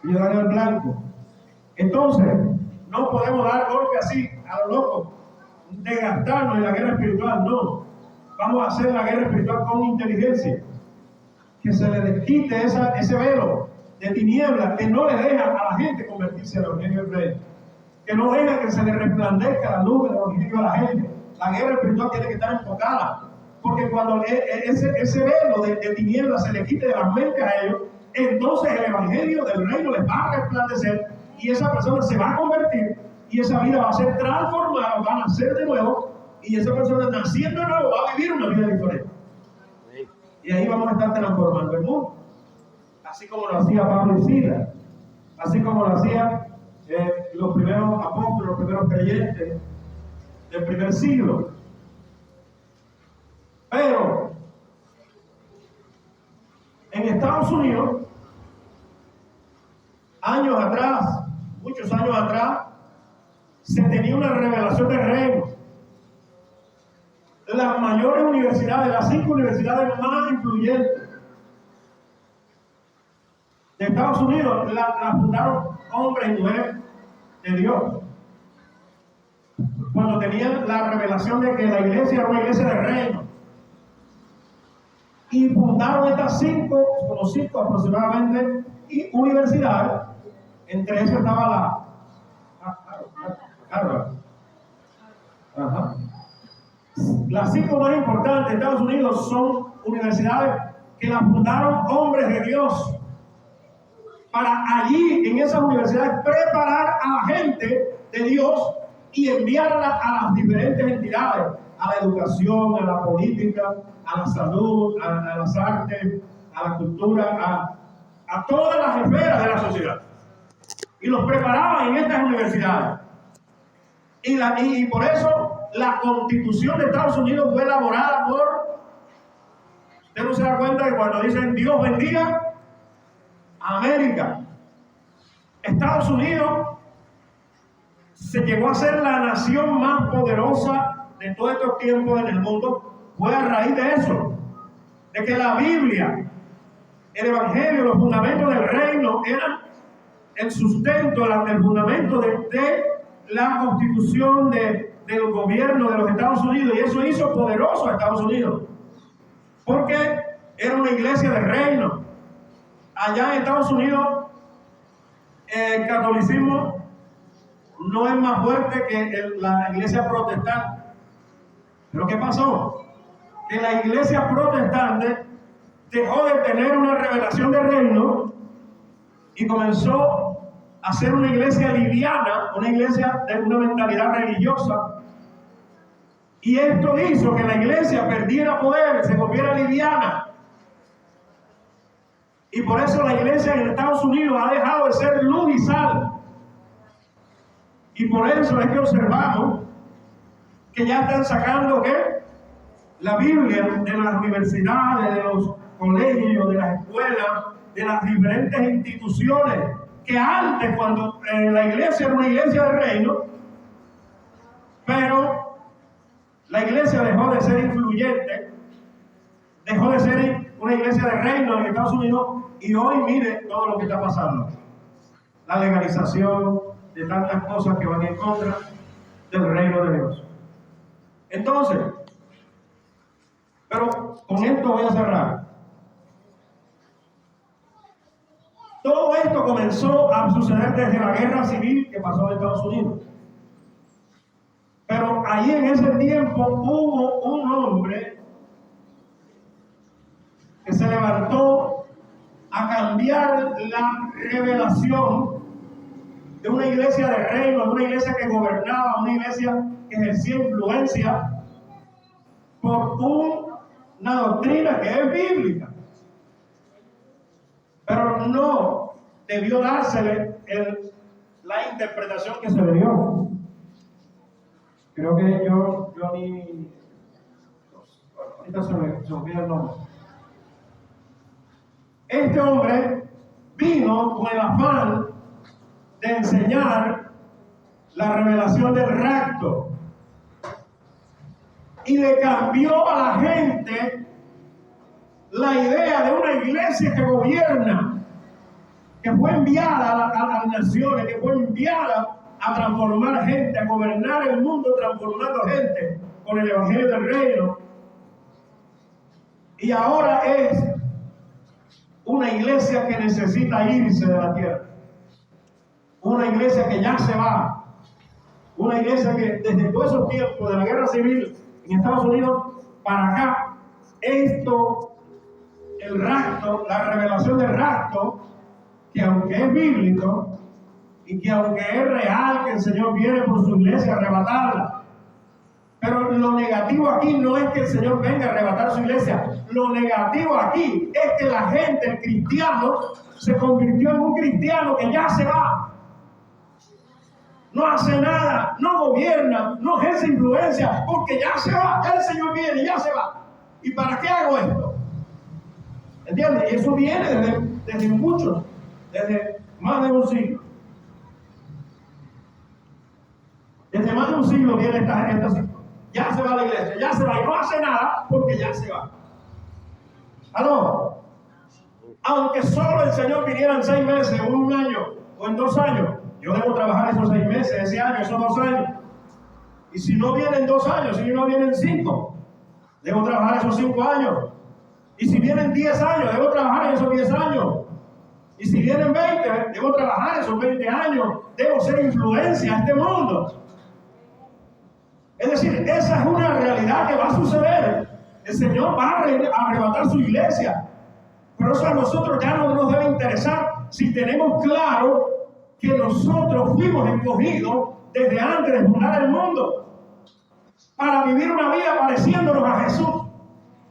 Ellos dan al blanco. Entonces, no podemos dar golpe así a lo loco, desgastarnos en la guerra espiritual. No. Vamos a hacer la guerra espiritual con inteligencia. Que se le quite ese velo de tinieblas que no le deja a la gente convertirse al Evangelio del Rey. Que no deja que se le resplandezca la luz del Evangelio a la gente. La guerra espiritual tiene que estar enfocada. Porque cuando ese velo de tinieblas se le quite de la mente a ellos, entonces el Evangelio del reino les va a resplandecer y esa persona se va a convertir y esa vida va a ser transformada, va a nacer de nuevo y esa persona naciendo de nuevo va a vivir una vida diferente. Y ahí vamos a estar transformando el mundo. Así como lo hacía Pablo y Silas, así como lo hacían los primeros apóstoles, los primeros creyentes del primer siglo. Pero en Estados Unidos, años atrás, muchos años atrás, se tenía una revelación del reino. Las mayores universidades, las 5 universidades más influyentes de Estados Unidos, la fundaron hombres y mujeres de Dios. Cuando tenían la revelación de que la iglesia era una iglesia del reino. Y fundaron estas 5 aproximadamente, y universidades. Entre esas estaba la Harvard. Ajá. Las 5 más importantes de Estados Unidos son universidades que las fundaron hombres de Dios para allí, en esas universidades, preparar a la gente de Dios y enviarla a las diferentes entidades, a la educación, a la política, a la salud, a las artes, a la cultura, a todas las esferas de la sociedad. Y los preparaban en estas universidades. Y por eso la Constitución de Estados Unidos fue elaborada por... Usted no se da cuenta que cuando dicen Dios bendiga a América, Estados Unidos se llegó a ser la nación más poderosa de todos estos tiempos en el mundo, fue a raíz de eso, de que la Biblia, el Evangelio, los fundamentos del reino eran el sustento, el fundamento de la constitución del gobierno de los Estados Unidos, y eso hizo poderoso a Estados Unidos, porque era una iglesia de reino. Allá en Estados Unidos el catolicismo no es más fuerte que la iglesia protestante. Pero ¿qué pasó? Que la iglesia protestante dejó de tener una revelación del reino y comenzó a ser una iglesia liviana, una iglesia de una mentalidad religiosa. Y esto hizo que la iglesia perdiera poder, se volviera liviana. Y por eso la iglesia en Estados Unidos ha dejado de ser luz y sal. Y por eso es que observamos que ya están sacando ¿qué? La Biblia de las universidades, de los colegios, de las escuelas, de las diferentes instituciones, que antes cuando la iglesia era una iglesia de reino, pero la iglesia dejó de ser influyente, dejó de ser una iglesia de reino en Estados Unidos, y hoy mire todo lo que está pasando. La legalización de tantas cosas que van en contra del reino de Dios. Entonces, pero con esto voy a cerrar. Todo esto comenzó a suceder desde la guerra civil que pasó en Estados Unidos. Pero ahí en ese tiempo hubo un hombre que se levantó a cambiar la revelación de una iglesia de reino, de una iglesia que gobernaba, una iglesia que ejercía influencia, por una doctrina que es bíblica. Pero no debió dársele la interpretación que se le dio. Creo que yo ni... Ahorita se me olvida el nombre. Este hombre vino con el afán de enseñar la revelación del rapto y le cambió a la gente la idea de una iglesia que gobierna, que fue enviada a las naciones, que fue enviada a transformar gente, a gobernar el mundo transformando gente con el evangelio del reino. Y ahora es una iglesia que necesita irse de la tierra. Una iglesia que ya se va. Una iglesia que desde todos esos tiempos de la guerra civil en Estados Unidos para acá, el rapto, la revelación del rapto, que aunque es bíblico y que aunque es real que el Señor viene por su iglesia a arrebatarla, pero lo negativo aquí no es que el Señor venga a arrebatar su iglesia. Lo negativo aquí es que la gente, el cristiano, se convirtió en un cristiano que ya se va. No hace nada, no gobierna, no ejerce influencia, porque ya se va, ya el Señor viene, ya se va. ¿Y para qué hago esto? ¿Entiendes? Y eso viene desde muchos, desde más de un siglo. Desde más de un siglo viene esta situación. Ya se va a la iglesia, ya se va y no hace nada porque ya se va. ¿Aló? Aunque solo el Señor viniera en 6 meses, o en 1 año, o en 2 años, yo debo trabajar esos 6 meses, ese año, esos 2 años. Y si no vienen 2 años, si no vienen 5, debo trabajar esos 5 años. Y si vienen 10 años, debo trabajar esos 10 años. Y si vienen 20, debo trabajar esos 20 años. Debo ser influencia a este mundo. Es decir, esa es una realidad que va a suceder. El Señor va a arrebatar su iglesia. Pero eso a nosotros ya no nos debe interesar si tenemos claro que nosotros fuimos escogidos desde antes de fundar el mundo para vivir una vida pareciéndonos a Jesús,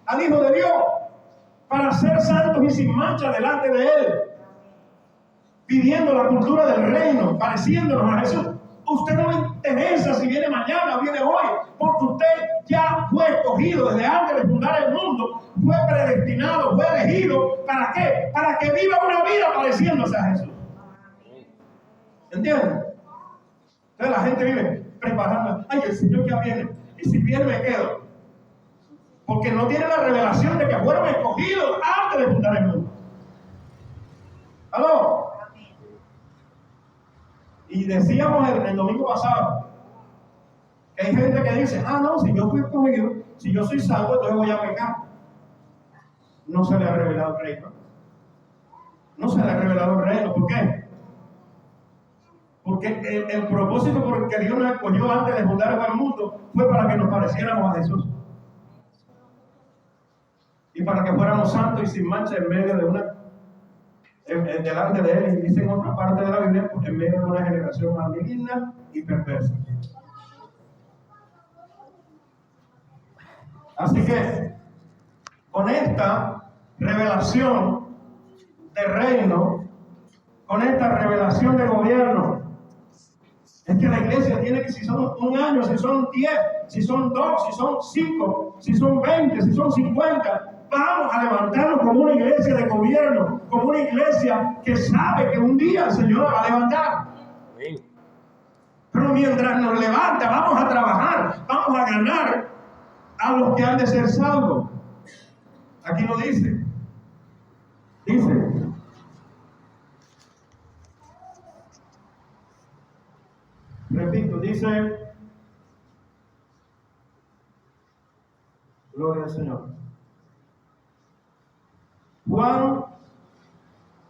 al Hijo de Dios, para ser santos y sin mancha delante de Él, viviendo la cultura del reino, pareciéndonos a Jesús. Usted no le interesa si viene mañana o viene hoy, porque usted ya fue escogido desde antes de fundar el mundo, fue predestinado, fue elegido. ¿Para qué? Para que viva una vida pareciéndose a Jesús. ¿Entienden? Entonces la gente vive preparando. Ay, el Señor ya viene. Y si viene me quedo. Porque no tiene la revelación de que fueron escogidos antes de fundar el mundo. ¿Aló? Y decíamos el domingo pasado que hay gente que dice, no, si yo fui escogido, si yo soy salvo, entonces voy a pecar. No se le ha revelado el reino. No se le ha revelado el reino. ¿Por qué? Porque el propósito por el que Dios nos escogió antes de fundar el mundo fue para que nos pareciéramos a Jesús. Y para que fuéramos santos y sin mancha en medio de delante de Él, y dice en otra parte de la Biblia, en medio de una generación maligna y perversa. Así que, con esta revelación de reino, con esta revelación de gobierno, es que la iglesia tiene que, si son 1 año, si son 10, si son 2, si son 5, si son 20, si son 50, vamos a levantarnos como una iglesia de gobierno, como una iglesia que sabe que un día el Señor la va a levantar. Pero mientras nos levanta, vamos a trabajar, vamos a ganar a los que han de ser salvos. Aquí lo dice. Repito, dice, gloria al Señor. Juan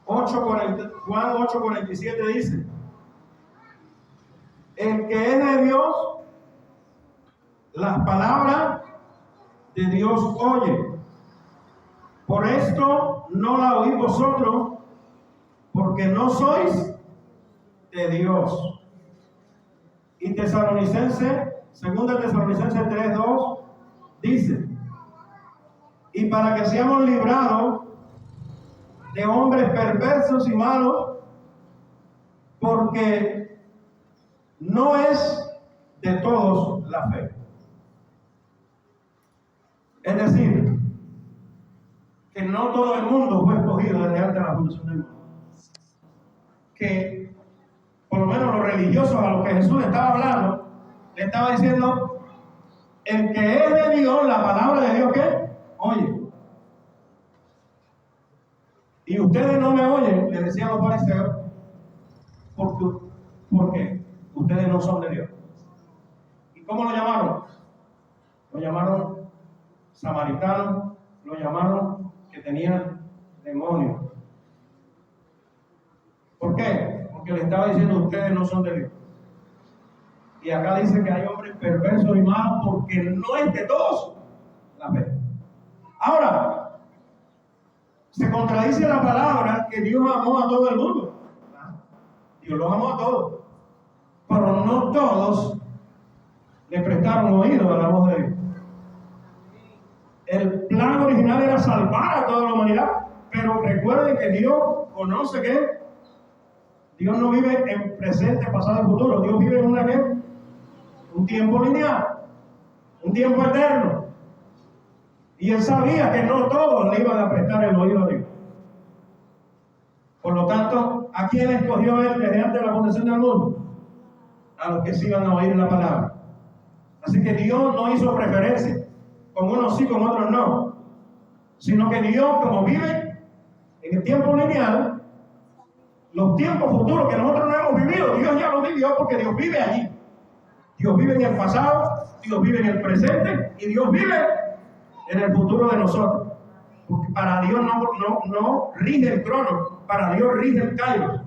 8:47 dice, el que es de Dios, las palabras de Dios oye. Por esto no la oís vosotros, porque no sois de Dios. Y Tesalonicenses, 2 Tesalonicenses 3:2 dice: y para que seamos librados de hombres perversos y malos, porque no es de todos la fe. Es decir, que no todo el mundo fue escogido desde antes de la fundación del mundo. Que por lo menos los religiosos a los que Jesús le estaba hablando, le estaba diciendo: el que es de Dios, la palabra de Dios, ¿qué? Oye. Y ustedes no me oyen, le decían los fariseos, porque ustedes no son de Dios. ¿Y cómo lo llamaron? Lo llamaron samaritanos, lo llamaron que tenían demonios. ¿Por qué? Porque le estaba diciendo: ustedes no son de Dios. Y acá dice que hay hombres perversos y malos, porque no es de todos la fe. Ahora, se contradice la palabra que Dios amó a todo el mundo. Dios los amó a todos. Pero no todos le prestaron oído a la voz de Dios. El plan original era salvar a toda la humanidad. Pero recuerden que Dios conoce que Dios no vive en presente, pasado y futuro. Dios vive en un tiempo lineal, un tiempo eterno. Y Él sabía que no todos le iban a prestar el oído a Dios. Por lo tanto, ¿a quién escogió Él desde antes de la fundación del mundo? A los que sí iban a oír la palabra. Así que Dios no hizo preferencia, con unos sí, con otros no, sino que Dios, como vive en el tiempo lineal, los tiempos futuros que nosotros no hemos vivido, Dios ya los vivió, porque Dios vive allí. Dios vive en el pasado, Dios vive en el presente y Dios vive en el futuro de nosotros. Porque para Dios no rige el crono, para Dios rige el kairos.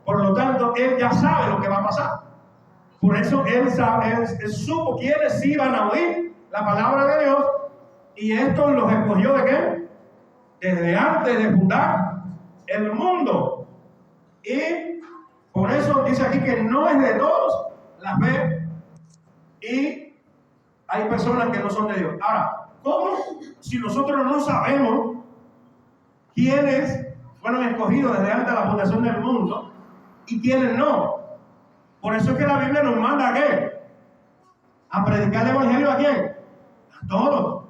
Por lo tanto, Él ya sabe lo que va a pasar. Por eso Él supo quiénes iban a oír la palabra de Dios, y estos los escogió ¿de qué? Desde antes de fundar el mundo. Y por eso dice aquí que no es de todos la fe, y hay personas que no son de Dios. Ahora, ¿cómo si nosotros no sabemos quiénes fueron escogidos desde antes de la fundación del mundo y quiénes no? Por eso es que la Biblia nos manda ¿a qué? A predicar el evangelio ¿a quién? A todos.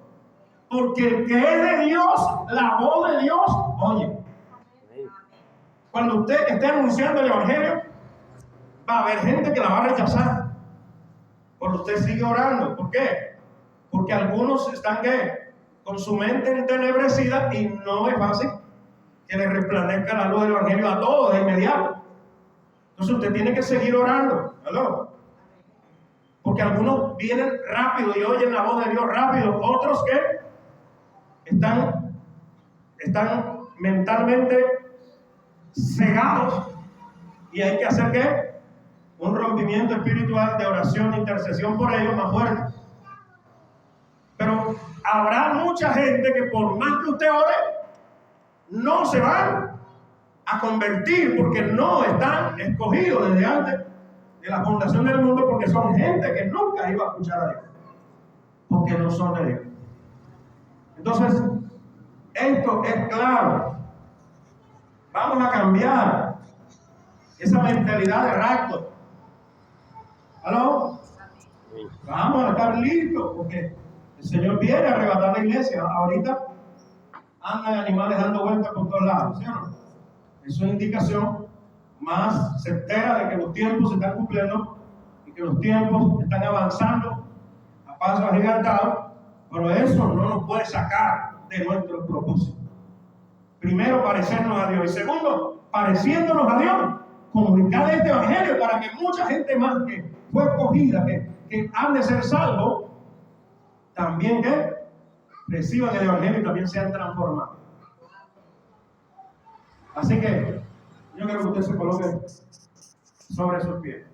Porque el que es de Dios, la voz de Dios, oye. Cuando usted esté anunciando el evangelio, va a haber gente que la va a rechazar. Pero usted sigue orando. ¿Por qué? Porque algunos están ¿qué? Con su mente entenebrecida, y no es fácil que le resplandezca la luz del evangelio a todos de inmediato. Entonces usted tiene que seguir orando. ¿Aló? Porque algunos vienen rápido y oyen la voz de Dios rápido. Otros que están mentalmente cegados, y hay que hacer ¿qué? Un rompimiento espiritual de oración e intercesión por ellos más fuerte. Pero habrá mucha gente que por más que usted ore, no se van a convertir, porque no están escogidos desde antes de la fundación del mundo, porque son gente que nunca iba a escuchar a Dios, porque no son de Dios. Entonces, esto es claro. Vamos a cambiar esa mentalidad de rapto. ¿Aló? Vamos a estar listos, porque el Señor viene a arrebatar la iglesia. Ahorita andan animales dando vueltas por todos lados, ¿sí o no? Eso es indicación más certera de que los tiempos se están cumpliendo y que los tiempos están avanzando a pasos agigantados, pero eso no nos puede sacar de nuestro propósito. Primero, parecernos a Dios, y segundo, pareciéndonos a Dios, comunicar este evangelio para que mucha gente más que fue escogida, que han de ser salvos, también que reciban el evangelio y también sean transformados. Así que yo quiero que usted se coloque sobre sus pies.